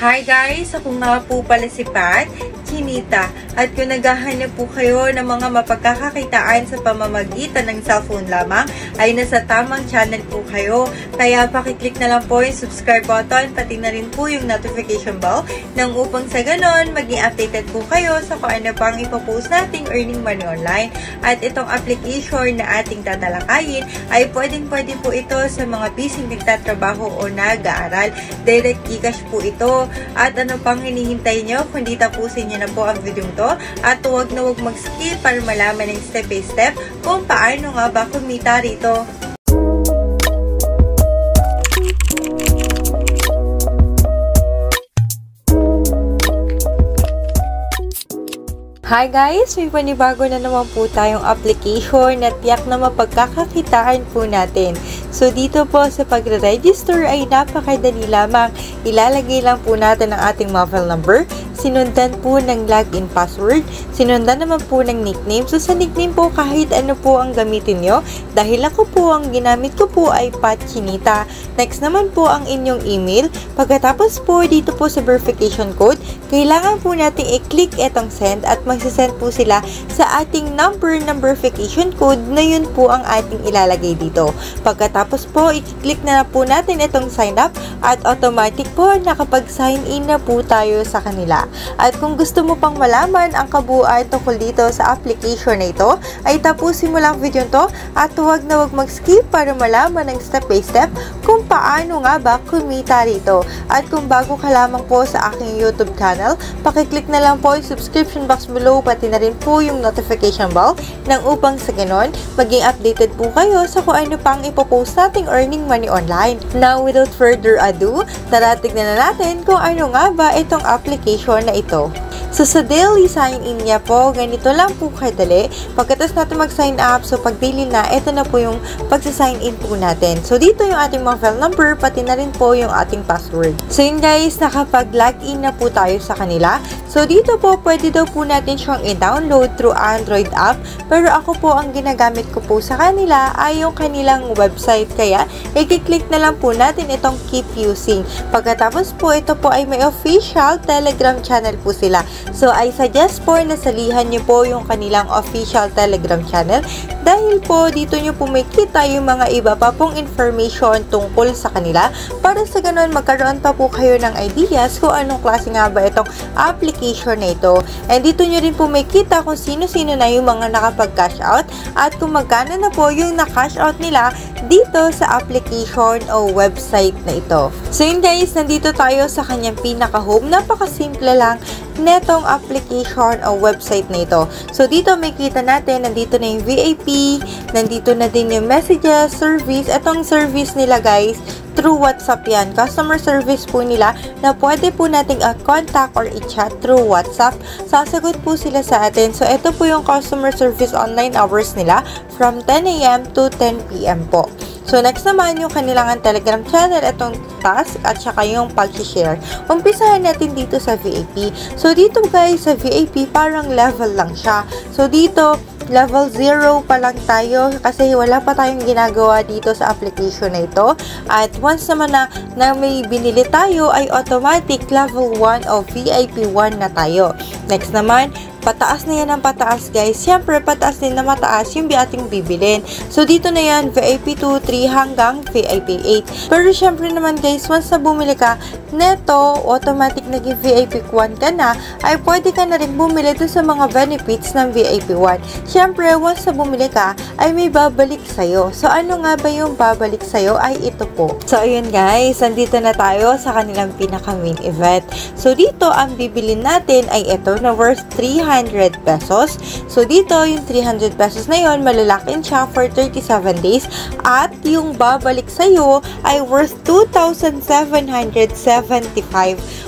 Hi guys! Ako nga po pala si Pat, Chinita. At kung naghahanap po kayo ng mga mapagkakakitaan sa pamamagitan ng cellphone lamang, ay nasa tamang channel po kayo. Kaya pakiclick na lang po yung subscribe button, pati na rin po yung notification bell, nang upang sa ganon, maging updated po kayo sa kung ano pang ipopost nating earning money online. At itong application na ating tatalakayin ay pwedeng-pwede po ito sa mga busy nagtatrabaho o nag-aaral. Direct e-cash po ito. At ano pang hinihintay nyo, kundi tapusin nyo na po ang video to. At huwag na huwag mag-skip para malaman ng step by step kung paano nga ba kumita rito. Hi guys! May panibago na naman po tayong application na tiyak na mapagkakakitaan po natin. So dito po sa pagre-register ay napakadali lamang. Ilalagay lang po natin ang ating mobile number, sinundan po ng login password, sinundan naman po ng nickname. So sa nickname po kahit ano po ang gamitin nyo. Dahil ako po ang ginamit ko po ay Pat Chinita. Next naman po ang inyong email. Pagkatapos po dito po sa verification code, kailangan po natin i-click itong send at magsisend po sila sa ating number ng verification code na yun po ang ating ilalagay dito. Pagkatapos po, i-click na po natin itong sign up at automatic po nakapag-sign in na po tayo sa kanila. At kung gusto mo pang malaman ang kabuuan tungkol dito sa application na ito, ay tapusin mo lang video to at huwag na huwag mag-skip para malaman ng step by step kung paano nga ba kumita rito. At kung bago ka lamang po sa aking YouTube channel, pakiclick na lang po yung subscription box below, pati na rin po yung notification bell nang upang sa ganon, maging updated po kayo sa kung ano pang ipopost nating earning money online. Now, without further ado, tignan na natin kung ano nga ba itong application na ito. So, sa daily sign-in niya po, ganito lang po kadali. Pagkatapos natin mag-sign up, so pag daily na, ito na po yung pag-sign in po natin. So, dito yung ating mobile number, pati na rin po yung ating password. So, yun guys, nakapag-login na po tayo sa kanila. So, dito po, pwede daw po natin siyang i-download through Android app. Pero ako po, ang ginagamit ko po sa kanila ay yung kanilang website. Kaya, i-click na lang po natin itong keep using. Pagkatapos po, ito po ay may official Telegram channel po sila. So, I suggest po na salihan nyo po yung kanilang official Telegram channel dahil po dito nyo po may kita yung mga iba pa pong information tungkol sa kanila para sa ganun magkaroon pa po kayo ng ideas kung anong klase nga ba itong application na ito. And dito nyo rin po may kita kung sino-sino na yung mga nakapag-cash out at kung magkano na po yung na-cash out nila dito sa application o website na ito. So yun guys, nandito tayo sa kanyang pinaka-home. Napakasimple lang netong application o website na ito. So dito may kita natin, nandito na yung VIP, nandito na din yung messages, service. Itong service nila guys, through WhatsApp yan. Customer service po nila na pwede po nating contact or i-chat through WhatsApp. Sasagot po sila sa atin. So, ito po yung customer service online hours nila from 10 AM to 10 PM po. So, next naman yung kanilang Telegram channel, itong task at saka yung pag-share. Umpisahan natin dito sa VIP. So, dito guys, sa VIP, parang level lang siya. So, dito, level 0 pa lang tayo kasi wala pa tayong ginagawa dito sa application na ito. At once naman na may binili tayo ay automatic level 1 o VIP 1 na tayo. Next naman, pataas na yan ang pataas guys. Siyempre, pataas din na mataas yung ating bibilin. So, dito na yan, VIP 2, 3 hanggang VIP 8. Pero siyempre naman guys, once na bumili ka, neto, automatic naging VIP 1 ka na, ay pwede ka na rin bumili doon sa mga benefits ng VIP 1. Siyempre, once na bumili ka, ay may babalik sa'yo. So, ano nga ba yung babalik sa'yo? Ay ito po. So, ayun guys, nandito na tayo sa kanilang pinaka-main event. So, dito, ang bibilin natin ay ito na worth 300 pesos. So, dito, yung 300 pesos na yun, malalakin siya for 37 days. At yung babalik sa'yo ay worth 2,775.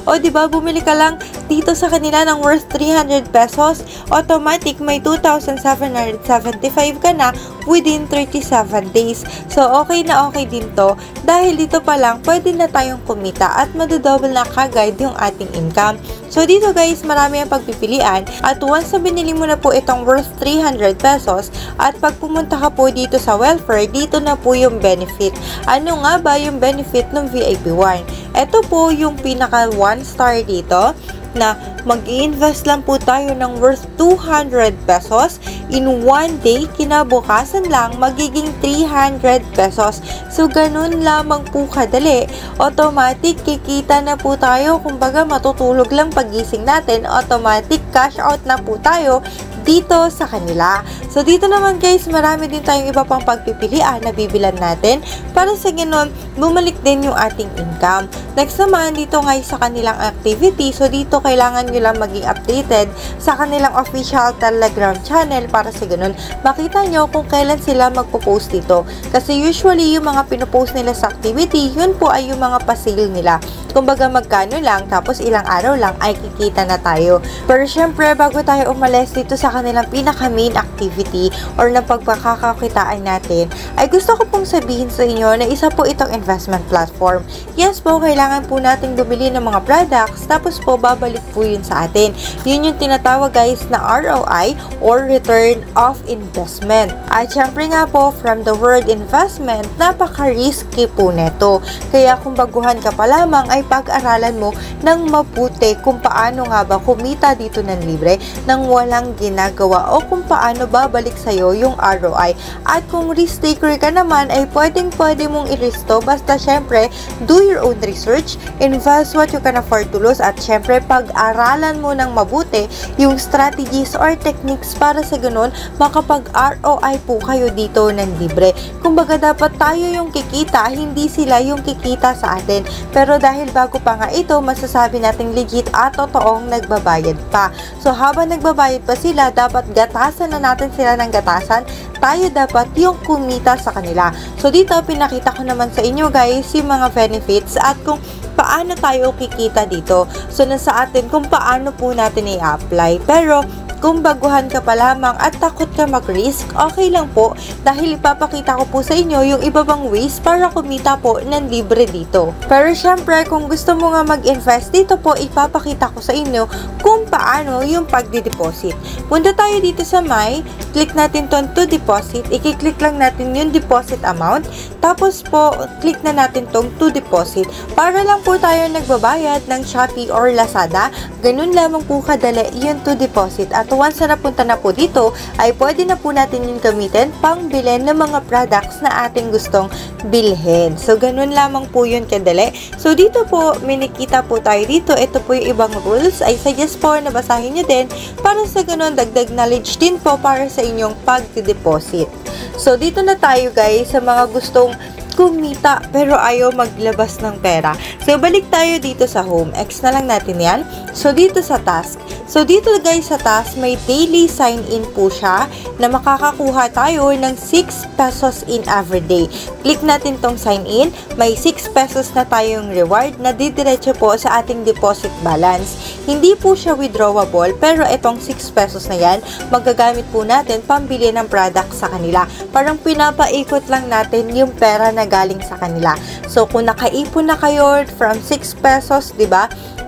O, diba, bumili ka lang dito sa kanila ng worth 300 pesos, automatic may 2,775 ka na within 37 days. So, okay na okay din to dahil dito pa lang pwede na tayong kumita at madodouble na kagad yung ating income. So, dito guys, marami ang pagpipilian at once na binili mo na po itong worth 300 pesos at pag pumunta ka po dito sa welfare, dito na po yung benefit. Ano nga ba yung benefit ng VIP 1? Ito po yung pinaka 1 star dito na mag-i-invest lang po tayo ng worth 200 pesos in 1 day, kinabukasan lang magiging 300 pesos. So, ganun lamang po kadali. Automatic, kikita na po tayo. Kumbaga, matutulog lang pagising natin. Automatic, cash out na po tayo dito sa kanila. So, dito naman guys, marami din tayong iba pang pagpipilian na bibilan natin para sa ganun, bumalik din yung ating income. Next naman, dito guys sa kanilang activity. So, dito kailangan nyo lang maging updated sa kanilang official Telegram channel para sa ganun, makita nyo kung kailan sila magpo-post dito. Kasi usually, yung mga pinopost nila sa activity, yun po ay yung mga pa-sale nila. Kumbaga, magkano lang, tapos ilang araw lang ay kikita na tayo. Pero syempre, bago tayo umalis dito sa kanilang pinaka-main activity or na pagpakakakitaan natin, ay gusto ko pong sabihin sa inyo na isa po itong investment platform. Yes po, kailangan po nating bumili ng mga products, tapos po babalik po yun sa atin. Yun yung tinatawag guys na ROI or Return of Investment. At syempre nga po, from the word investment, napaka-risky po neto. Kaya kung baguhan ka pa lamang, ay pag-aralan mo ng mabuti kung paano nga ba kumita dito ng libre nang walang ginagawa o kung paano babalik sa'yo yung ROI. At kung risk taker ka naman, ay pwede mong i-risk to. Basta syempre, do your own research, invest what you can afford to lose, at syempre, pag-aralan mo ng mabuti yung strategies or techniques para sa ganun, makapag-ROI po kayo dito ng libre. Kumbaga, dapat tayo yung kikita, hindi sila yung kikita sa atin. Pero dahil bago pa nga ito, masasabi nating legit at totoong nagbabayad pa. So, habang nagbabayad pa sila, dapat gatasan na natin sila ng gatasan. Tayo dapat yung kumita sa kanila. So, dito, pinakita ko naman sa inyo guys, yung mga benefits at kung paano tayo kikita dito. So, nasa atin kung paano po natin i-apply. Pero, kung baguhan ka pa lamang at takot ka mag-risk, okay lang po dahil ipapakita ko po sa inyo yung iba bang ways para kumita po ng libre dito. Pero syempre, kung gusto mo nga mag-invest dito po, ipapakita ko sa inyo kung paano yung pagdi-deposit. Punta tayo dito sa click natin to deposit, i-click lang natin yung deposit amount, tapos po, click na natin tong to deposit. Para lang po tayo nagbabayad ng Shopee or Lazada, ganun lamang po kadali yung to deposit. At once na napunta na po dito, ay pwede na po natin yung gamitin pang bilhin ng mga products na ating gustong bilhin. So, ganun lamang po yun kadali. So, dito po, minikita po tayo dito. Ito po yung ibang rules. I suggest po na basahin nyo din para sa ganun, dagdag knowledge din po para sa inyong pag-deposit. So, dito na tayo guys sa mga gustong kumita pero ayaw maglabas ng pera. So, balik tayo dito sa home. X na lang natin yan. So, dito sa task. So, dito guys sa task, may daily sign-in po siya na makakakuha tayo ng 6 pesos in every day. Click natin tong sign-in. May 6 pesos na tayong reward na didiretso po sa ating deposit balance. Hindi po siya withdrawable pero itong 6 pesos na yan, magagamit po natin pambili ng product sa kanila. Parang pinapaikot lang natin yung pera na galing sa kanila. So, kung nakaipon na kayo from 6 pesos, diba?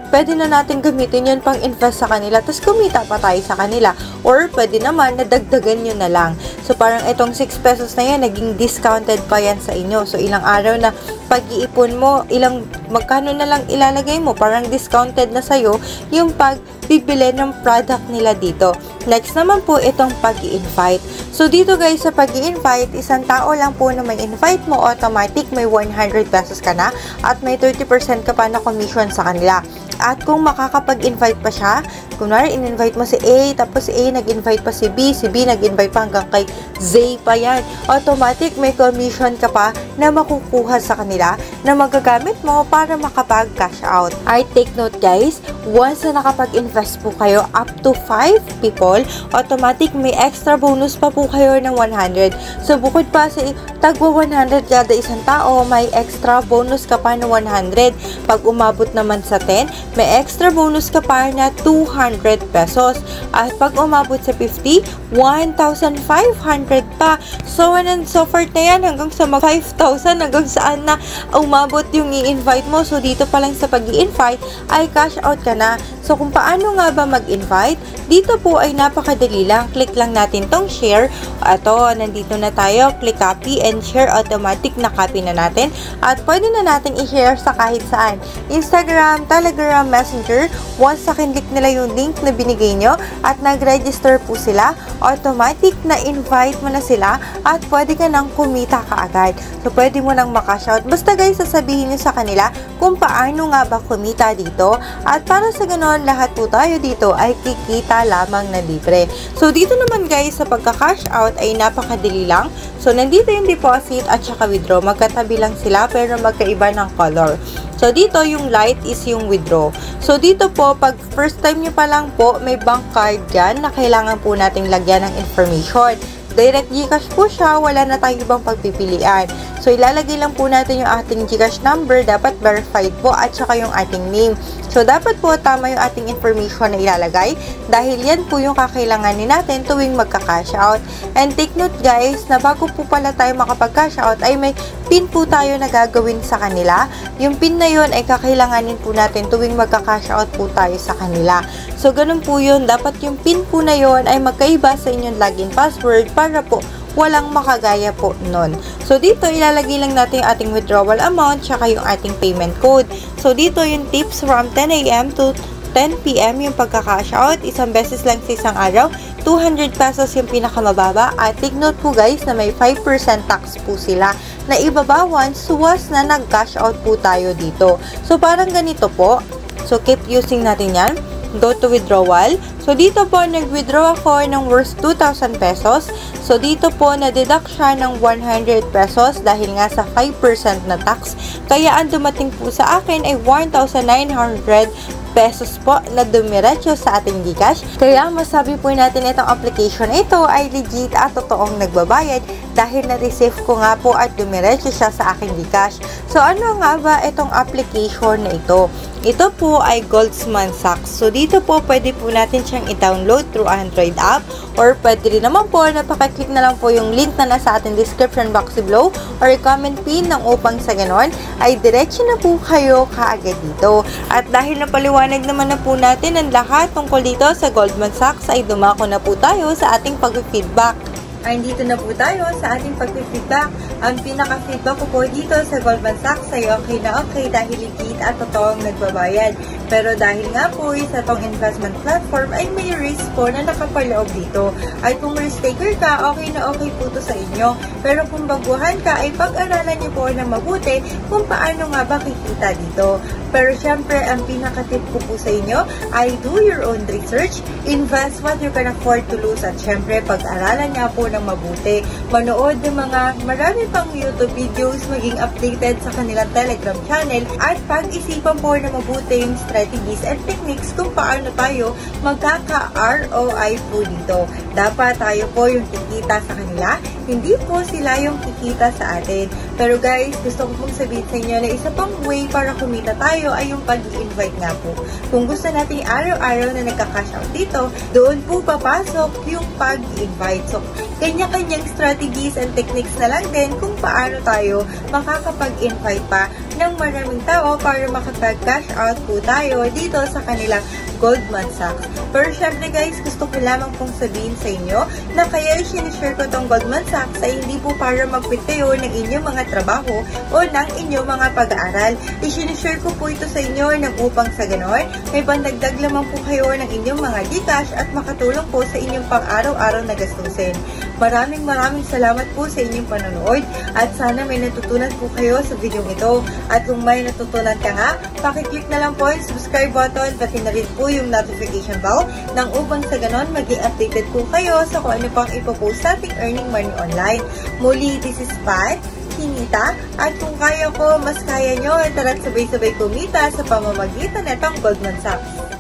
Pwede na natin gamitin yun pang invest sa kanila, tapos kumita pa tayo sa kanila. Or, pwede naman, nadagdagan nyo na lang. So, parang itong 6 pesos na yan, naging discounted pa yan sa inyo. So, ilang araw na pag-iipon mo, magkano na lang ilalagay mo, parang discounted na sa'yo yung pagbibili ng product nila dito. Next naman po, itong pag-i-invite. So, dito guys, sa pag-i-invite, isang tao lang po na may invite mo, automatic may 100 pesos ka na at may 30% ka pa na commission sa kanila. At kung makakapag-invite pa siya, kunwari, in-invite mo si A, tapos A nag-invite pa si B nag-invite pa hanggang kay Z pa yan. Automatic, may commission ka pa na makukuha sa kanila na magagamit mo para makapag-cash out. Alright, take note guys, once na nakapag-invest po kayo up to 5 people, automatic may extra bonus pa po kayo ng 100. So, bukod pa sa tagwa 100 kada isang tao, may extra bonus ka pa na 100. Pag umabot naman sa 10, may extra bonus ka pa na 200 pesos. At pag umabot sa 50, 1,500 pa. So on and so forth na yan hanggang sa mag 5,000, hanggang saan na umabot yung i-invite mo. So dito pa lang sa pag-i-invite ay cash out ka na. So kung paano nga ba mag-invite, dito po ay napakadali lang. Click lang natin tong share. Ito, nandito na tayo. Click copy and share, automatic na copy na natin. At pwede na natin i-share sa kahit saan. Instagram, Telegram, Messenger. Once sa click nila yung link na binigay nyo at nag-register po sila, automatic na invite mo na sila at pwede ka nang kumita kaagad. So pwede mo nang makashout. Basta guys, sasabihin nyo sa kanila kung paano nga ba kumita dito. At para sa ganon, lahat po tayo dito ay kikita lamang na libre. So dito naman guys, sa pagka-cash out ay napakadali lang. So nandito yung deposit at saka withdraw. Magkatabi lang sila pero magkaiba ng color. So dito yung light is yung withdraw. So dito po, pag first time nyo pa lang po, may bank card dyan na kailangan po nating lagyan ng information. Direct Gcash po siya, wala na tayong ibang pagpipilian. So, ilalagay lang po natin yung ating Gcash number, dapat verified po, at saka yung ating name. So, dapat po tama yung ating information na ilalagay dahil yan po yung kakailanganin natin tuwing magka-cash out. And take note guys, na bago po pala tayo makapag-cash out ay may PIN po tayo na gagawin sa kanila. Yung PIN na yun ay kakailanganin po natin tuwing magka-cash out po tayo sa kanila. So, ganun po yun. Dapat yung PIN po na yun ay magkaiba sa inyong login password para po walang makagaya po nun. So, dito ilalagay lang natin yung ating withdrawal amount tsaka yung ating payment code. So, dito yung tips from 10 AM to 10 PM yung pagka-cash out. Isang beses lang sa isang araw. 200 pesos yung pinakamababa. At take note po guys na may 5% tax po sila na ibabawan once na nag-cash out po tayo dito. So, parang ganito po. So, keep using natin yan. Go to withdrawal. So, dito po, nag-withdraw ako ng worth 2,000 pesos. So, dito po, na-deduct siya ng 100 pesos dahil nga sa 5% na tax. Kaya, ang dumating po sa akin ay 1,900 pesos po na dumiretso sa ating Gcash. Kaya masabi po natin itong application na ito ay legit at totoong nagbabayad dahil na-receive ko nga po at dumiretso siya sa aking Gcash. So ano nga ba itong application na ito? Ito po ay Goldman Sachs. So dito po pwede po natin siyang i-download through Android app or pwede rin naman po napaka-click na lang po yung link na nasa ating description box below or comment pin ng upang sa ganon ay diretso na po kayo kaagad dito. At dahil napaliwanag naman na po natin ang lahat tungkol dito sa Goldman Sachs ay dumako na po tayo sa ating pag-feedback. Ay, dito na po tayo sa ating pag-feedback. Ang pinaka-feedback ko po dito sa Goldman Sachs ay okay na okay dahil legit at totoong nagbabayad. Pero dahil nga po sa itong investment platform ay may risk po na nakapaloob dito. At kung risk taker ka, okay na okay po ito sa inyo. Pero kung baguhan ka ay pag-aralan niyo po na mabuti kung paano nga ba kikita dito. Pero syempre, ang pinaka-tip ko po sa inyo ay do your own research, invest what you can afford to lose at syempre, pag-aralan niya po ng mabuti. Manood ng mga marami pang YouTube videos, maging updated sa kanilang Telegram channel at pag-isipan po na mabuti yung strategies and techniques kung paano tayo magkaka-ROI po dito. Dapat tayo po yung kikita sa kanila, hindi po sila yung kikita sa atin. Pero guys, gusto ko pong sabihin sa inyo na isa pang way para kumita tayo ay yung pag-i-invite nga po. Kung gusto natin araw-araw na nagka-cash out dito, doon po papasok yung pag-i-invite. So, kanya-kanyang strategies and techniques na lang din kung paano tayo makakapag-invite pa ng maraming tao para makapag-cash out po tayo dito sa kanilang Goldman Sachs. Pero syempre guys, gusto ko lamang pong sabihin sa inyo na kaya sinishare ko tong Goldman Sachs ay hindi po para mag-quit kayo ng inyong mga trabaho o ng inyong mga pag-aaral. Isinishare ko po ito sa inyo ng upang sa ganon, may pandagdag lamang po kayo ng inyong mga Gcash at makatulong po sa inyong pang-araw-araw na gastusin. Maraming salamat po sa inyong panonood at sana may natutunan po kayo sa video ito. At kung may natutunan ka nga, pakiclick na lang po yung subscribe button, pati na rin po yung notification bell nang upang sa ganon maging updated po kayo sa kung ano pang ipopost sa ating earning money online. Muli, this is Pat, Kinita, at kung kaya ko, mas kaya nyo, tara't sabay-sabay kumita sa pamamagitan ng Goldman Sachs.